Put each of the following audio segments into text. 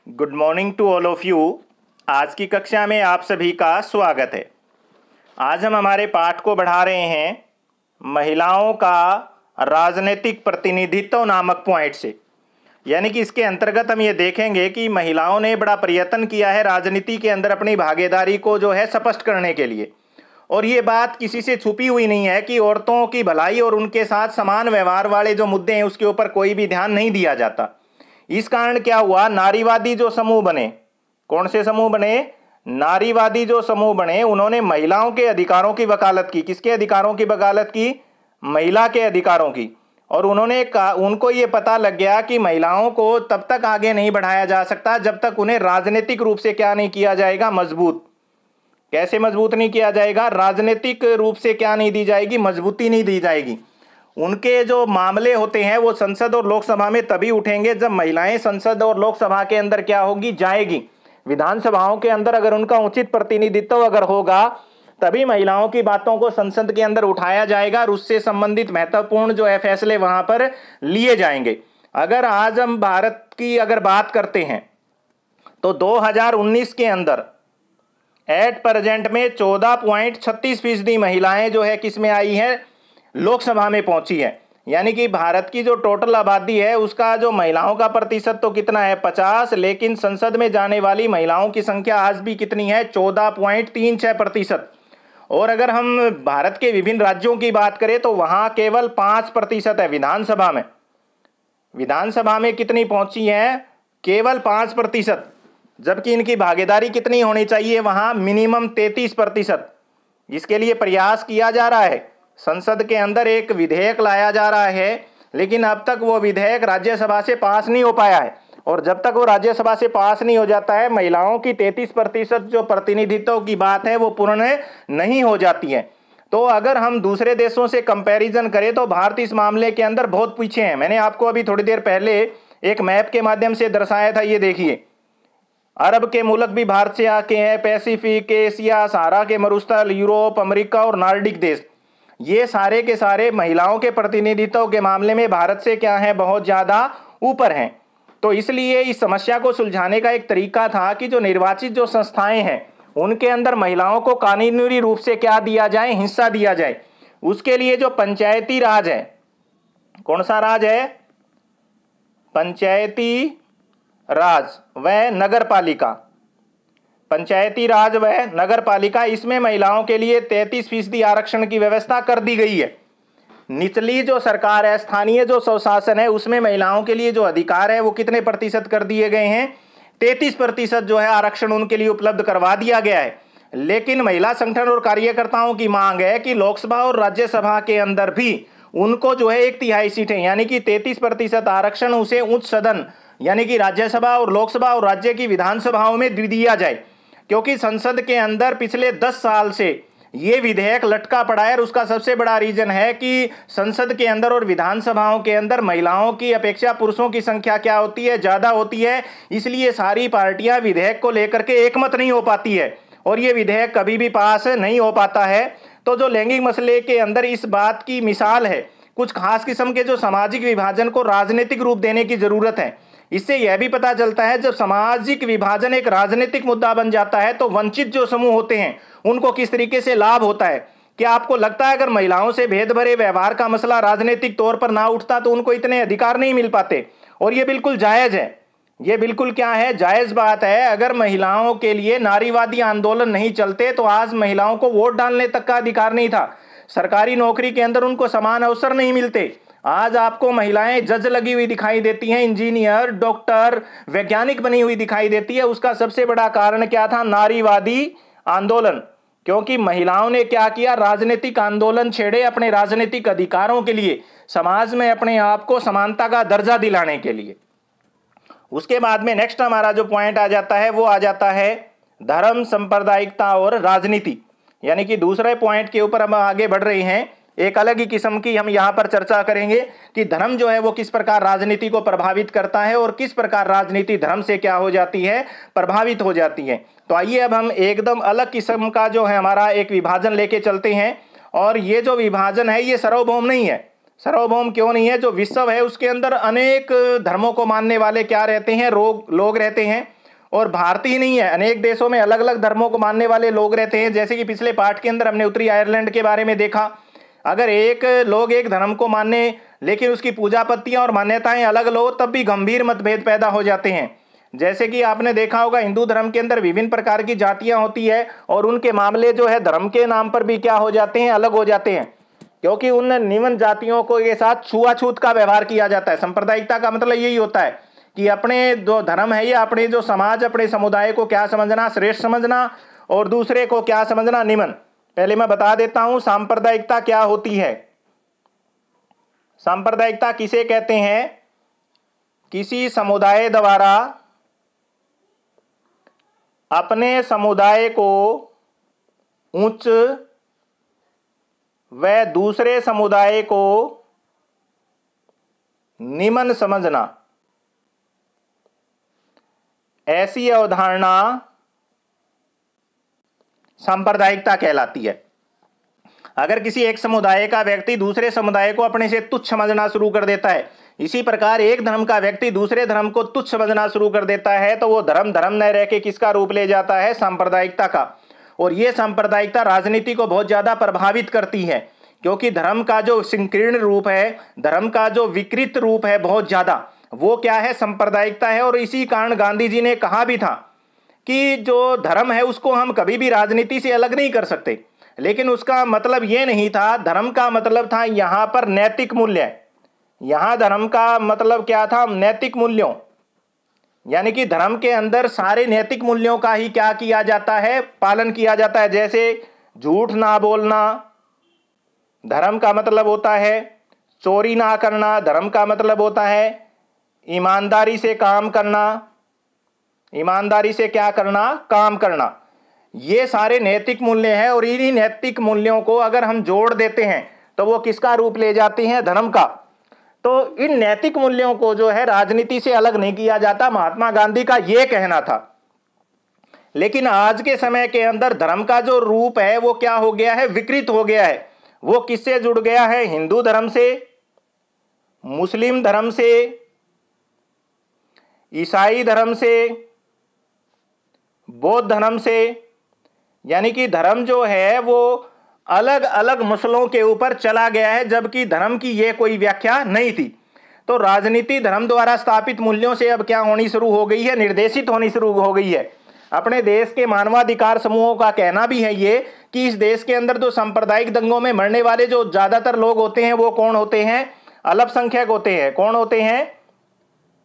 Good morning to all of you. आज की कक्षा में आप सभी का स्वागत है। आज हम हमारे पाठ को बढ़ा रहे हैं महिलाओं का राजनीतिक प्रतिनिधित्व नामक पॉइंट से। यानी कि इसके अंतर्गत हम ये देखेंगे कि महिलाओं ने बड़ा प्रयत्न किया है राजनीति के अंदर अपनी भागीदारी को जो है स्पष्ट करने के लिए। और ये बात किसी से छुपी हुई नहीं है कि औरतों की भलाई और उनके साथ समान व्यवहार वाले जो मुद्दे हैं उसके ऊपर कोई भी ध्यान नहीं दिया जाता। इस कारण क्या हुआ, नारीवादी जो समूह बने, कौन से समूह बने? नारीवादी जो समूह बने, उन्होंने महिलाओं के अधिकारों की वकालत की। किसके अधिकारों की वकालत की? महिला के अधिकारों की। और उन्होंने कहा, उनको ये पता लग गया कि महिलाओं को तब तक आगे नहीं बढ़ाया जा सकता जब तक उन्हें राजनीतिक रूप से क्या नहीं किया जाएगा, मजबूत। कैसे मजबूत नहीं किया जाएगा? राजनीतिक रूप से क्या नहीं दी जाएगी, मजबूती नहीं दी जाएगी। उनके जो मामले होते हैं वो संसद और लोकसभा में तभी उठेंगे जब महिलाएं संसद और लोकसभा के अंदर क्या होगी, जाएगी। विधानसभाओं के अंदर अगर उनका उचित प्रतिनिधित्व अगर होगा तभी महिलाओं की बातों को संसद के अंदर उठाया जाएगा और उससे संबंधित महत्वपूर्ण जो है फैसले वहां पर लिए जाएंगे। अगर आज हम भारत की अगर बात करते हैं तो 2019 के अंदर एट प्रेजेंट में 14.36% महिलाएं जो है किस में आई हैं, लोकसभा में पहुंची है। यानी कि भारत की जो टोटल आबादी है उसका जो महिलाओं का प्रतिशत तो कितना है, 50, लेकिन संसद में जाने वाली महिलाओं की संख्या आज भी कितनी है, 14.36%। और अगर हम भारत के विभिन्न राज्यों की बात करें तो वहां केवल 5% है। विधानसभा में कितनी पहुंची है, केवल 5%, जबकि इनकी भागीदारी कितनी होनी चाहिए वहां, मिनिमम 33%। जिसके लिए प्रयास किया जा रहा है, संसद के अंदर एक विधेयक लाया जा रहा है, लेकिन अब तक वो विधेयक राज्यसभा से पास नहीं हो पाया है। और जब तक वो राज्यसभा से पास नहीं हो जाता है, महिलाओं की 33% जो प्रतिनिधित्व की बात है वो पूर्ण नहीं हो जाती है। तो अगर हम दूसरे देशों से कंपैरिजन करें तो भारत इस मामले के अंदर बहुत पीछे है। मैंने आपको अभी थोड़ी देर पहले एक मैप के माध्यम से दर्शाया था, ये देखिए। अरब के मुल्क भी भारत से आके हैं, पैसिफिक, एशिया, सहारा के मरुस्थल, यूरोप, अमेरिका और नार्डिक देश, ये सारे के सारे महिलाओं के प्रतिनिधित्व के मामले में भारत से क्या है, बहुत ज़्यादा ऊपर हैं। तो इसलिए इस समस्या को सुलझाने का एक तरीका था कि जो निर्वाचित जो संस्थाएं हैं उनके अंदर महिलाओं को कानूनी रूप से क्या दिया जाए, हिस्सा दिया जाए। उसके लिए जो पंचायती राज है, कौन सा राज है, पंचायती राज व नगर पालिका, पंचायती राज व नगर पालिका, इसमें महिलाओं के लिए 33% आरक्षण की व्यवस्था कर दी गई है। निचली जो सरकार है, स्थानीय जो स्वशासन है, उसमें महिलाओं के लिए जो अधिकार है वो कितने प्रतिशत कर दिए गए हैं, 33% जो है आरक्षण उनके लिए उपलब्ध करवा दिया गया है। लेकिन महिला संगठन और कार्यकर्ताओं की मांग है कि लोकसभा और राज्यसभा के अंदर भी उनको जो है 1/3 सीटें, यानी कि 33% आरक्षण उसे उच्च सदन यानी कि राज्यसभा और लोकसभा और राज्य की विधानसभाओं में दिया जाए। क्योंकि संसद के अंदर पिछले 10 साल से ये विधेयक लटका पड़ा है और उसका सबसे बड़ा रीजन है कि संसद के अंदर और विधानसभाओं के अंदर महिलाओं की अपेक्षा पुरुषों की संख्या क्या होती है, ज़्यादा होती है। इसलिए सारी पार्टियां विधेयक को लेकर के एकमत नहीं हो पाती है और ये विधेयक कभी भी पास नहीं हो पाता है। तो जो लैंगिक मसले के अंदर इस बात की मिसाल है, कुछ खास किस्म के जो सामाजिक विभाजन को राजनीतिक रूप देने की जरूरत है। इससे यह भी पता चलता है जब सामाजिक विभाजन एक राजनीतिक मुद्दा बन जाता है तो वंचित जो समूह होते हैं उनको किस तरीके से लाभ होता है। क्या आपको लगता है अगर महिलाओं से भेद भरे व्यवहार का मसला राजनीतिक तौर पर ना उठता तो उनको इतने अधिकार नहीं मिल पाते? और ये बिल्कुल जायज़ है, ये बिल्कुल क्या है, जायज़ बात है। अगर महिलाओं के लिए नारीवादी आंदोलन नहीं चलते तो आज महिलाओं को वोट डालने तक का अधिकार नहीं था, सरकारी नौकरी के अंदर उनको समान अवसर नहीं मिलते। आज आपको महिलाएं जज लगी हुई दिखाई देती हैं, इंजीनियर, डॉक्टर, वैज्ञानिक बनी हुई दिखाई देती है। उसका सबसे बड़ा कारण क्या था, नारीवादी आंदोलन। क्योंकि महिलाओं ने क्या किया, राजनीतिक आंदोलन छेड़े अपने राजनीतिक अधिकारों के लिए, समाज में अपने आप को समानता का दर्जा दिलाने के लिए। उसके बाद में नेक्स्ट हमारा जो पॉइंट आ जाता है वो आ जाता है धर्म, सांप्रदायिकता और राजनीति। यानी कि दूसरे पॉइंट के ऊपर हम आगे बढ़ रहे हैं। एक अलग ही किस्म की हम यहाँ पर चर्चा करेंगे कि धर्म जो है वो किस प्रकार राजनीति को प्रभावित करता है और किस प्रकार राजनीति धर्म से क्या हो जाती है, प्रभावित हो जाती है। तो आइए अब हम एकदम अलग किस्म का जो है हमारा एक विभाजन लेके चलते हैं। और ये जो विभाजन है ये सार्वभौम नहीं है। सार्वभौम क्यों नहीं है? जो विश्व है उसके अंदर अनेक धर्मों को मानने वाले क्या रहते हैं, लोग रहते हैं। और भारत ही नहीं है, अनेक देशों में अलग अलग धर्मों को मानने वाले लोग रहते हैं। जैसे कि पिछले पाठ के अंदर हमने उत्तरी आयरलैंड के बारे में देखा, अगर एक लोग एक धर्म को माने लेकिन उसकी पूजा पत्तियां और मान्यताएं अलग लो, तब भी गंभीर मतभेद पैदा हो जाते हैं। जैसे कि आपने देखा होगा, हिंदू धर्म के अंदर विभिन्न प्रकार की जातियां होती है और उनके मामले जो है धर्म के नाम पर भी क्या हो जाते हैं, अलग हो जाते हैं, क्योंकि उन निम्न जातियों को के साथ छुआछूत का व्यवहार किया जाता है। सांप्रदायिकता का मतलब यही होता है कि अपने जो धर्म है या अपने जो समाज, अपने समुदाय को क्या समझना, श्रेष्ठ समझना, और दूसरे को क्या समझना, निम्न। पहले मैं बता देता हूं सांप्रदायिकता क्या होती है। सांप्रदायिकता किसे कहते हैं? किसी समुदाय द्वारा अपने समुदाय को उच्च व दूसरे समुदाय को निम्न समझना, ऐसी अवधारणा सांप्रदायिकता कहलाती है। अगर किसी एक समुदाय का व्यक्ति दूसरे समुदाय को अपने से तुच्छ समझना शुरू कर देता है, इसी प्रकार एक धर्म का व्यक्ति दूसरे धर्म को तुच्छ समझना शुरू कर देता है, तो वो धर्म धर्म न रह के किसका रूप ले जाता है? सांप्रदायिकता का। और ये सांप्रदायिकता राजनीति को बहुत ज्यादा प्रभावित करती है, क्योंकि धर्म का जो संकीर्ण रूप है, धर्म का जो विकृत रूप है बहुत ज्यादा, वो क्या है? सांप्रदायिकता है। और इसी कारण गांधी जी ने कहा भी था कि जो धर्म है उसको हम कभी भी राजनीति से अलग नहीं कर सकते। लेकिन उसका मतलब ये नहीं था, धर्म का मतलब था यहां पर नैतिक मूल्य। यहां धर्म का मतलब क्या था? नैतिक मूल्यों, यानी कि धर्म के अंदर सारे नैतिक मूल्यों का ही क्या किया जाता है? पालन किया जाता है। जैसे झूठ ना बोलना धर्म का मतलब होता है, चोरी ना करना धर्म का मतलब होता है, ईमानदारी से काम करना, ईमानदारी से क्या करना? काम करना। ये सारे नैतिक मूल्य हैं और इन्हीं नैतिक मूल्यों को अगर हम जोड़ देते हैं तो वो किसका रूप ले जाते हैं? धर्म का। तो इन नैतिक मूल्यों को जो है राजनीति से अलग नहीं किया जाता, महात्मा गांधी का यह कहना था। लेकिन आज के समय के अंदर धर्म का जो रूप है वो क्या हो गया है? विकृत हो गया है। वो किससे जुड़ गया है? हिंदू धर्म से, मुस्लिम धर्म से, ईसाई धर्म से, बौद्ध धर्म से। यानी कि धर्म जो है वो अलग अलग मसलों के ऊपर चला गया है, जबकि धर्म की यह कोई व्याख्या नहीं थी। तो राजनीति धर्म द्वारा स्थापित मूल्यों से अब क्या होनी शुरू हो गई है? निर्देशित होनी शुरू हो गई है। अपने देश के मानवाधिकार समूहों का कहना भी है ये कि इस देश के अंदर जो सांप्रदायिक दंगों में मरने वाले जो ज्यादातर लोग होते हैं वो कौन होते हैं? अल्पसंख्यक होते हैं। कौन होते हैं?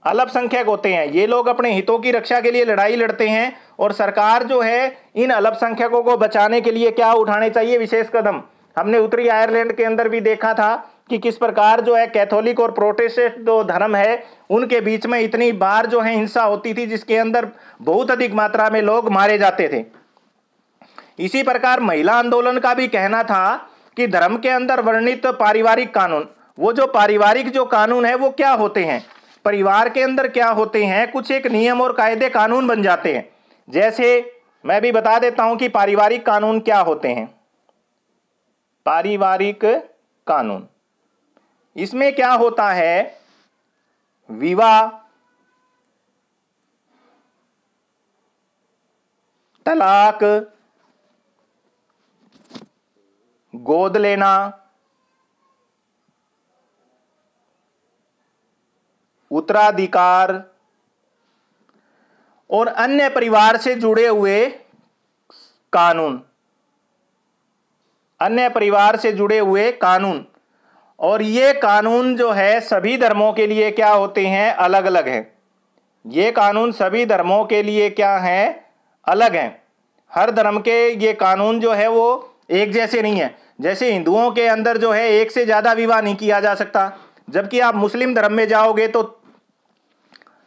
अल्पसंख्यक होते हैं। ये लोग अपने हितों की रक्षा के लिए लड़ाई लड़ते हैं और सरकार जो है इन अल्पसंख्यकों को बचाने के लिए क्या उठाने चाहिए? विशेष कदम। हमने उत्तरी आयरलैंड के अंदर भी देखा था कि किस प्रकार जो है कैथोलिक और प्रोटेस्टेंट जो धर्म है उनके बीच में इतनी बार जो है हिंसा होती थी, जिसके अंदर बहुत अधिक मात्रा में लोग मारे जाते थे। इसी प्रकार महिला आंदोलन का भी कहना था कि धर्म के अंदर वर्णित पारिवारिक कानून, वो जो पारिवारिक जो कानून है वो क्या होते हैं? परिवार के अंदर क्या होते हैं? कुछ एक नियम और कायदे कानून बन जाते हैं। जैसे मैं भी बता देता हूं कि पारिवारिक कानून क्या होते हैं। पारिवारिक कानून, इसमें क्या होता है? विवाह, तलाक, गोद लेना, उत्तराधिकार और अन्य परिवार से जुड़े हुए कानून, अन्य परिवार से जुड़े हुए कानून। और ये कानून जो है सभी धर्मों के लिए क्या होते हैं? अलग अलग हैं। ये कानून सभी धर्मों के लिए क्या हैं? अलग हैं। हर धर्म के ये कानून जो है वो एक जैसे नहीं है। जैसे हिंदुओं के अंदर जो है एक से ज्यादा विवाह नहीं किया जा सकता, जबकि आप मुस्लिम धर्म में जाओगे तो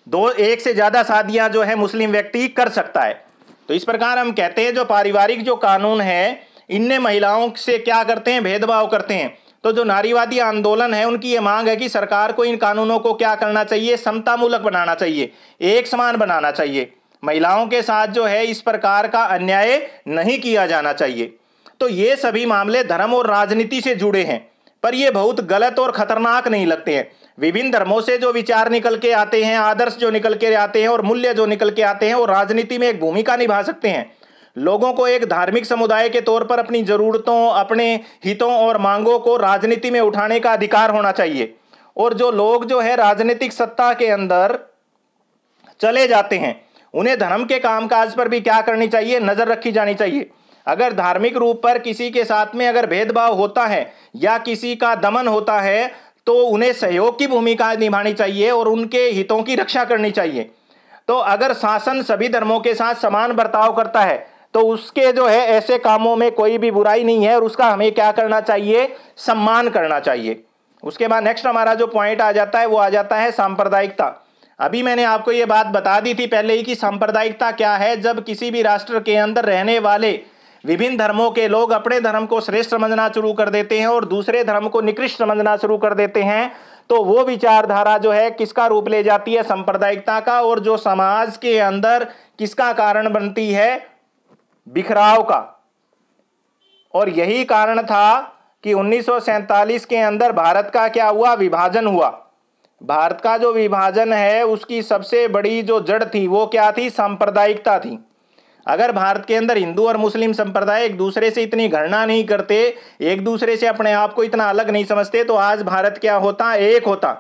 एक से ज्यादा शादियां जो है मुस्लिम व्यक्ति कर सकता है। तो इस प्रकार हम कहते हैं जो पारिवारिक जो कानून है इनने महिलाओं से क्या करते हैं? भेदभाव करते हैं। तो जो नारीवादी आंदोलन है उनकी ये मांग है कि सरकार को इन कानूनों को क्या करना चाहिए? समतामूलक बनाना चाहिए, एक समान बनाना चाहिए। महिलाओं के साथ जो है इस प्रकार का अन्याय नहीं किया जाना चाहिए। तो ये सभी मामले धर्म और राजनीति से जुड़े हैं। पर ये बहुत गलत और खतरनाक नहीं लगते हैं। विभिन्न धर्मों से जो विचार निकल के आते हैं, आदर्श जो निकल के आते हैं और मूल्य जो निकल के आते हैं, वो राजनीति में एक भूमिका निभा सकते हैं। लोगों को एक धार्मिक समुदाय के तौर पर अपनी जरूरतों, अपने हितों और मांगों को राजनीति में उठाने का अधिकार होना चाहिए। और जो लोग जो है राजनीतिक सत्ता के अंदर चले जाते हैं, उन्हें धर्म के कामकाज पर भी क्या करनी चाहिए, नजर रखी जानी चाहिए। अगर धार्मिक रूप पर किसी के साथ में अगर भेदभाव होता है या किसी का दमन होता है, तो उन्हें सहयोग की भूमिका निभानी चाहिए और उनके हितों की रक्षा करनी चाहिए। तो अगर शासन सभी धर्मों के साथ समान बर्ताव करता है, तो उसके जो है ऐसे कामों में कोई भी बुराई नहीं है और उसका हमें क्या करना चाहिए, सम्मान करना चाहिए। उसके बाद नेक्स्ट हमारा जो पॉइंट आ जाता है वो आ जाता है सांप्रदायिकता। अभी मैंने आपको ये बात बता दी थी पहले ही कि सांप्रदायिकता क्या है। जब किसी भी राष्ट्र के अंदर रहने वाले विभिन्न धर्मों के लोग अपने धर्म को श्रेष्ठ समझना शुरू कर देते हैं और दूसरे धर्म को निकृष्ट समझना शुरू कर देते हैं, तो वो विचारधारा जो है किसका रूप ले जाती है, सांप्रदायिकता का, और जो समाज के अंदर किसका कारण बनती है, बिखराव का। और यही कारण था कि 1947 के अंदर भारत का क्या हुआ, विभाजन हुआ। भारत का जो विभाजन है उसकी सबसे बड़ी जो जड़ थी वो क्या थी, सांप्रदायिकता थी। अगर भारत के अंदर हिंदू और मुस्लिम संप्रदाय एक दूसरे से इतनी घृणा नहीं करते, एक दूसरे से अपने आप को इतना अलग नहीं समझते, तो आज भारत क्या होता, एक होता।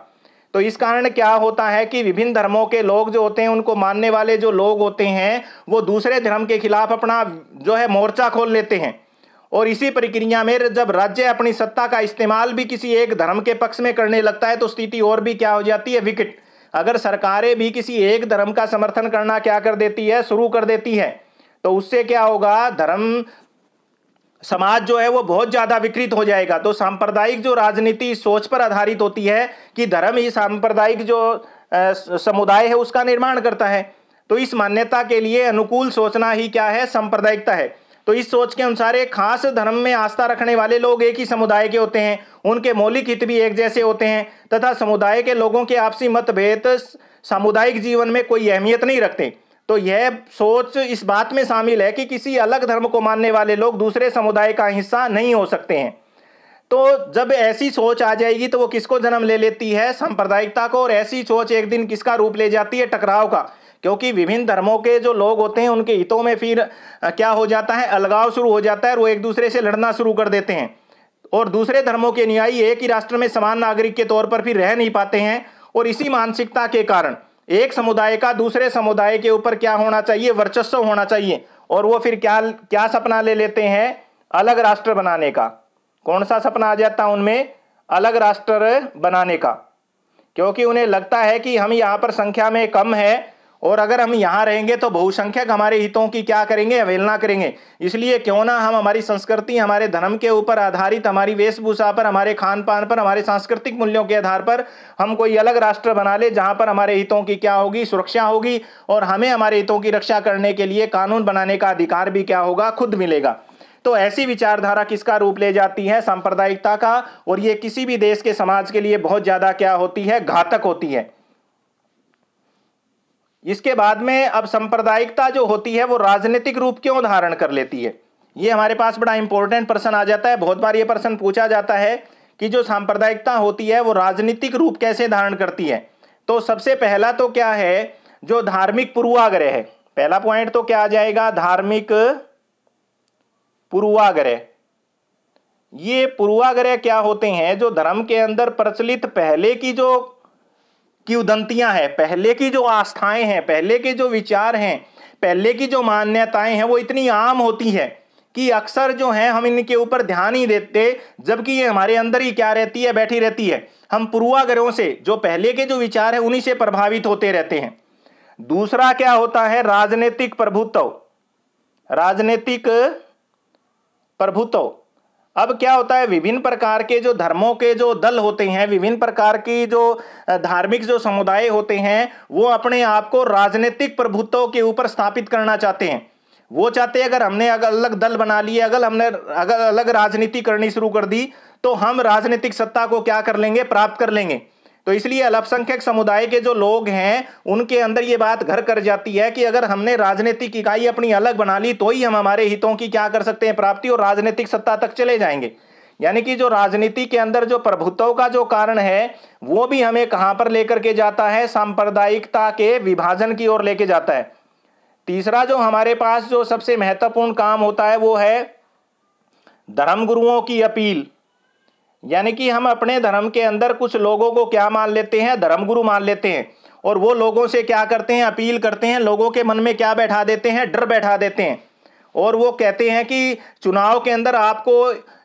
तो इस कारण क्या होता है कि विभिन्न धर्मों के लोग जो होते हैं, उनको मानने वाले जो लोग होते हैं, वो दूसरे धर्म के खिलाफ अपना जो है मोर्चा खोल लेते हैं। और इसी प्रक्रिया में जब राज्य अपनी सत्ता का इस्तेमाल भी किसी एक धर्म के पक्ष में करने लगता है, तो स्थिति और भी क्या हो जाती है, विकट। अगर सरकारें भी किसी एक धर्म का समर्थन करना क्या कर देती है, शुरू कर देती है, तो उससे क्या होगा, धर्म समाज जो है वो बहुत ज्यादा विकृत हो जाएगा। तो सांप्रदायिक जो राजनीति सोच पर आधारित होती है कि धर्म ही सांप्रदायिक जो समुदाय है उसका निर्माण करता है, तो इस मान्यता के लिए अनुकूल सोचना ही क्या है, सांप्रदायिकता है। तो इस सोच के अनुसार एक खास धर्म में आस्था रखने वाले लोग एक ही समुदाय के होते हैं, उनके मौलिक हित भी एक जैसे होते हैं तथा समुदाय के लोगों के आपसी मतभेद सामुदायिक जीवन में कोई अहमियत नहीं रखते। तो यह सोच इस बात में शामिल है कि किसी अलग धर्म को मानने वाले लोग दूसरे समुदाय का हिस्सा नहीं हो सकते हैं। तो जब ऐसी सोच आ जाएगी तो वो किसको जन्म ले लेती है, सांप्रदायिकता को। और ऐसी सोच एक दिन किसका रूप ले जाती है, टकराव का। क्योंकि विभिन्न धर्मों के जो लोग होते हैं उनके हितों में फिर क्या हो जाता है, अलगाव शुरू हो जाता है और वो एक दूसरे से लड़ना शुरू कर देते हैं। और दूसरे धर्मों के अनुयायी एक ही राष्ट्र में समान नागरिक के तौर पर फिर रह नहीं पाते हैं। और इसी मानसिकता के कारण एक समुदाय का दूसरे समुदाय के ऊपर क्या होना चाहिए, वर्चस्व होना चाहिए। और वो फिर क्या क्या सपना ले लेते हैं, अलग राष्ट्र बनाने का। कौन सा सपना आ जाता है उनमें, अलग राष्ट्र बनाने का। क्योंकि उन्हें लगता है कि हम यहाँ पर संख्या में कम है और अगर हम यहाँ रहेंगे तो बहुसंख्यक हमारे हितों की क्या करेंगे, अवहेलना करेंगे। इसलिए क्यों ना हम हमारी संस्कृति, हमारे धर्म के ऊपर आधारित, हमारी वेशभूषा पर, हमारे खान पान पर, हमारे सांस्कृतिक मूल्यों के आधार पर हम कोई अलग राष्ट्र बना ले जहाँ पर हमारे हितों की क्या होगी, सुरक्षा होगी और हमें हमारे हितों की रक्षा करने के लिए कानून बनाने का अधिकार भी क्या होगा, खुद मिलेगा। तो ऐसी विचारधारा किसका रूप ले जाती है, सांप्रदायिकता का। और ये किसी भी देश के समाज के लिए बहुत ज्यादा क्या होती है, घातक होती है। इसके बाद में अब सांप्रदायिकता जो होती है वो राजनीतिक रूप क्यों धारण कर लेती है, ये हमारे पास बड़ा इंपॉर्टेंट प्रश्न आ जाता है। बहुत बार ये प्रश्न पूछा जाता है कि जो सांप्रदायिकता होती है वो राजनीतिक रूप कैसे धारण करती है। तो सबसे पहला तो क्या है, जो धार्मिक पूर्वाग्रह है। पहला पॉइंट तो क्या आ जाएगा, धार्मिक पूर्वाग्रह। ये पूर्वाग्रह क्या होते हैं, जो धर्म के अंदर प्रचलित पहले की जो किंवदंतियां हैं, पहले की जो आस्थाएं हैं, पहले के जो विचार हैं, पहले की जो मान्यताएं हैं, वो इतनी आम होती है कि अक्सर जो है हम इनके ऊपर ध्यान ही देते, जबकि ये हमारे अंदर ही क्या रहती है, बैठी रहती है। हम पूर्वाग्रहों से, जो पहले के जो विचार है, उन्हीं से प्रभावित होते रहते हैं। दूसरा क्या होता है, राजनीतिक प्रभुत्व। राजनीतिक प्रभुत्व। अब क्या होता है, विभिन्न प्रकार के जो धर्मों के जो दल होते हैं, विभिन्न प्रकार की जो धार्मिक जो समुदाय होते हैं, वो अपने आप को राजनीतिक प्रभुत्व के ऊपर स्थापित करना चाहते हैं। वो चाहते हैं अगर हमने अलग दल बना लिए, अगर हमने अलग राजनीति करनी शुरू कर दी, तो हम राजनीतिक सत्ता को क्या कर लेंगे, प्राप्त कर लेंगे। तो इसलिए अल्पसंख्यक समुदाय के जो लोग हैं उनके अंदर ये बात घर कर जाती है कि अगर हमने राजनीतिक इकाई अपनी अलग बना ली तो ही हम हमारे हितों की क्या कर सकते हैं, प्राप्ति, और राजनीतिक सत्ता तक चले जाएंगे। यानी कि जो राजनीति के अंदर जो प्रभुत्व का जो कारण है वो भी हमें कहां पर लेकर के जाता है, सांप्रदायिकता के विभाजन की ओर लेके जाता है। तीसरा जो हमारे पास जो सबसे महत्वपूर्ण काम होता है वो है धर्मगुरुओं की अपील। यानी कि हम अपने धर्म के अंदर कुछ लोगों को क्या मान लेते हैं, धर्मगुरु मान लेते हैं, और वो लोगों से क्या करते हैं, अपील करते हैं, लोगों के मन में क्या बैठा देते हैं, डर बैठा देते हैं। और वो कहते हैं कि चुनाव के अंदर आपको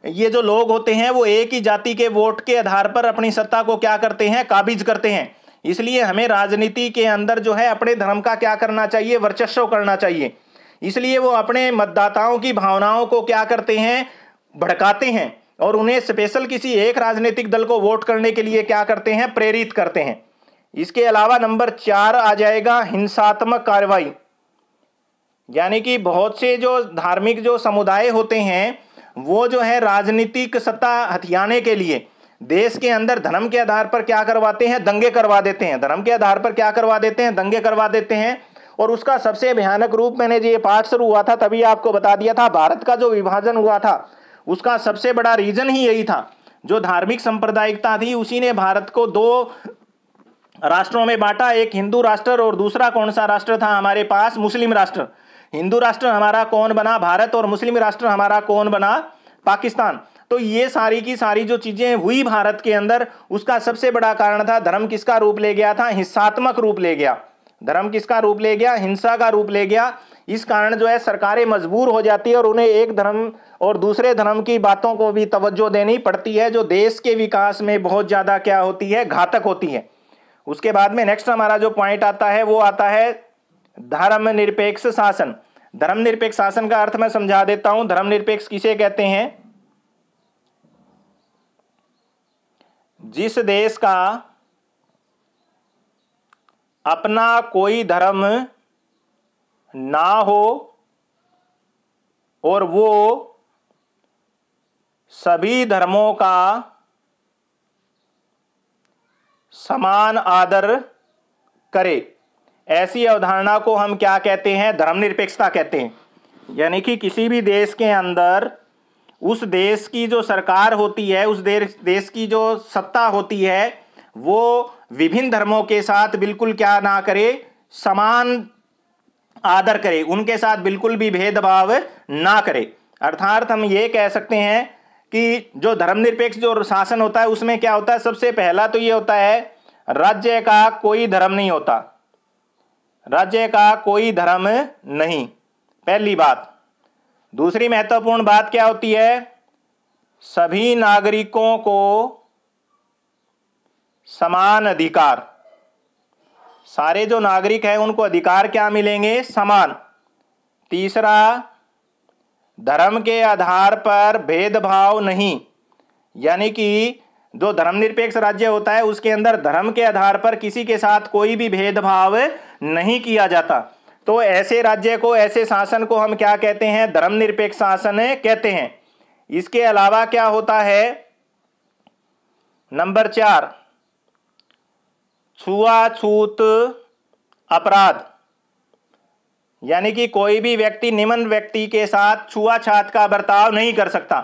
ये जो लोग होते हैं वो एक ही जाति के वोट के आधार पर अपनी सत्ता को क्या करते हैं, काबिज करते हैं। इसलिए हमें राजनीति के अंदर जो है अपने धर्म का क्या करना चाहिए, वर्चस्व करना चाहिए। इसलिए वो अपने मतदाताओं की भावनाओं को क्या करते हैं, भड़काते हैं और उन्हें स्पेशल किसी एक राजनीतिक दल को वोट करने के लिए क्या करते हैं, प्रेरित करते हैं। इसके अलावा नंबर 4 आ जाएगा हिंसात्मक कार्रवाई। यानी कि बहुत से जो धार्मिक जो समुदाय होते हैं वो जो है राजनीतिक सत्ता हथियाने के लिए देश के अंदर धर्म के आधार पर क्या करवाते हैं, दंगे करवा देते हैं। धर्म के आधार पर क्या करवा देते हैं, दंगे करवा देते हैं। और उसका सबसे भयानक रूप, मैंने जो ये पाठ शुरू हुआ था तभी आपको बता दिया था, भारत का जो विभाजन हुआ था उसका सबसे बड़ा रीजन ही यही था। जो धार्मिक सांप्रदायिकता थी उसी ने भारत को 2 राष्ट्रों में बांटा, एक हिंदू राष्ट्र और दूसरा कौन सा राष्ट्र था हमारे पास, मुस्लिम राष्ट्र। हिंदू राष्ट्र हमारा कौन बना, भारत, और मुस्लिम राष्ट्र हमारा कौन बना, पाकिस्तान। तो ये सारी की सारी जो चीजें हुई भारत के अंदर, उसका सबसे बड़ा कारण था धर्म किसका रूप ले गया था, हिंसात्मक रूप ले गया। धर्म किसका रूप ले गया, हिंसा का रूप ले गया। इस कारण जो है सरकारें मजबूर हो जाती है और उन्हें एक धर्म और दूसरे धर्म की बातों को भी तवज्जो देनी पड़ती है, जो देश के विकास में बहुत ज्यादा क्या होती है, घातक होती है। उसके बाद में नेक्स्ट हमारा जो पॉइंट आता है वो आता है धर्मनिरपेक्ष शासन। धर्मनिरपेक्ष शासन का अर्थ मैं समझा देता हूं। धर्मनिरपेक्ष किसे कहते हैं, जिस देश का अपना कोई धर्म ना हो और वो सभी धर्मों का समान आदर करे, ऐसी अवधारणा को हम क्या कहते हैं, धर्मनिरपेक्षता कहते हैं। यानी कि किसी भी देश के अंदर उस देश की जो सरकार होती है, उस देश की जो सत्ता होती है, वो विभिन्न धर्मों के साथ बिल्कुल क्या ना करे, समान आदर करे, उनके साथ बिल्कुल भी भेदभाव ना करे। अर्थात हम ये कह सकते हैं कि जो धर्मनिरपेक्ष जो शासन होता है उसमें क्या होता है, सबसे पहला तो ये होता है राज्य का कोई धर्म नहीं होता, राज्य का कोई धर्म नहीं, पहली बात। दूसरी महत्वपूर्ण बात क्या होती है, सभी नागरिकों को समान अधिकार, सारे जो नागरिक हैं उनको अधिकार क्या मिलेंगे, समान। तीसरा, धर्म के आधार पर भेदभाव नहीं, यानी कि जो धर्मनिरपेक्ष राज्य होता है उसके अंदर धर्म के आधार पर किसी के साथ कोई भी भेदभाव नहीं किया जाता। तो ऐसे राज्य को, ऐसे शासन को हम क्या कहते हैं, धर्मनिरपेक्ष शासन कहते हैं। इसके अलावा क्या होता है, नंबर 4, छुआछूत अपराध। यानी कि कोई भी व्यक्ति निम्न व्यक्ति के साथ छुआछूत का बर्ताव नहीं कर सकता,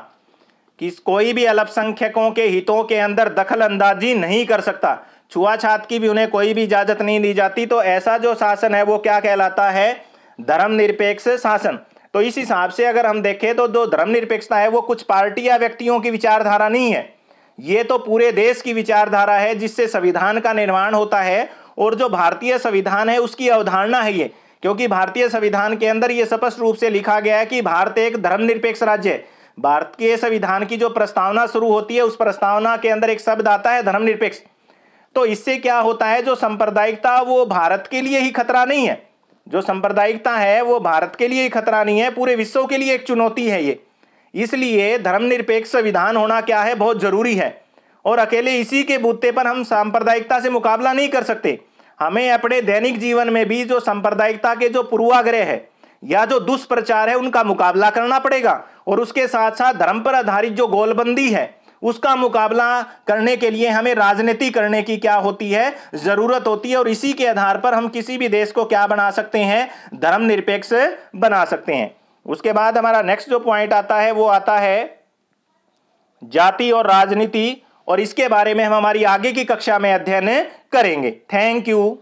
कि कोई भी अल्पसंख्यकों के हितों के अंदर दखल अंदाजी नहीं कर सकता, छुआछूत की भी उन्हें कोई भी इजाजत नहीं दी जाती। तो ऐसा जो शासन है वो क्या कहलाता है, धर्मनिरपेक्ष शासन। तो इस हिसाब से अगर हम देखें तो जो धर्मनिरपेक्षता है वो कुछ पार्टी या व्यक्तियों की विचारधारा नहीं है, ये तो पूरे देश की विचारधारा है जिससे संविधान का निर्माण होता है। और जो भारतीय संविधान है उसकी अवधारणा है ये, क्योंकि भारतीय संविधान के अंदर ये स्पष्ट रूप से लिखा गया है कि भारत एक धर्मनिरपेक्ष राज्य है। भारतीय संविधान की जो प्रस्तावना शुरू होती है उस प्रस्तावना के अंदर एक शब्द आता है धर्मनिरपेक्ष। तो इससे क्या होता है, जो सांप्रदायिकता वो भारत के लिए ही खतरा नहीं है, जो सांप्रदायिकता है वो भारत के लिए ही खतरा नहीं है, पूरे विश्व के लिए एक चुनौती है ये। इसलिए धर्मनिरपेक्ष संविधान होना क्या है, बहुत जरूरी है। और अकेले इसी के बूते पर हम सांप्रदायिकता से मुकाबला नहीं कर सकते, हमें अपने दैनिक जीवन में भी जो सांप्रदायिकता के जो पूर्वाग्रह है या जो दुष्प्रचार है उनका मुकाबला करना पड़ेगा। और उसके साथ साथ धर्म पर आधारित जो गोलबंदी है उसका मुकाबला करने के लिए हमें राजनीति करने की क्या होती है, जरूरत होती है। और इसी के आधार पर हम किसी भी देश को क्या बना सकते हैं, धर्मनिरपेक्ष बना सकते हैं। उसके बाद हमारा नेक्स्ट जो पॉइंट आता है वो आता है जाति और राजनीति, और इसके बारे में हम हमारी आगे की कक्षा में अध्ययन करेंगे। Thank you.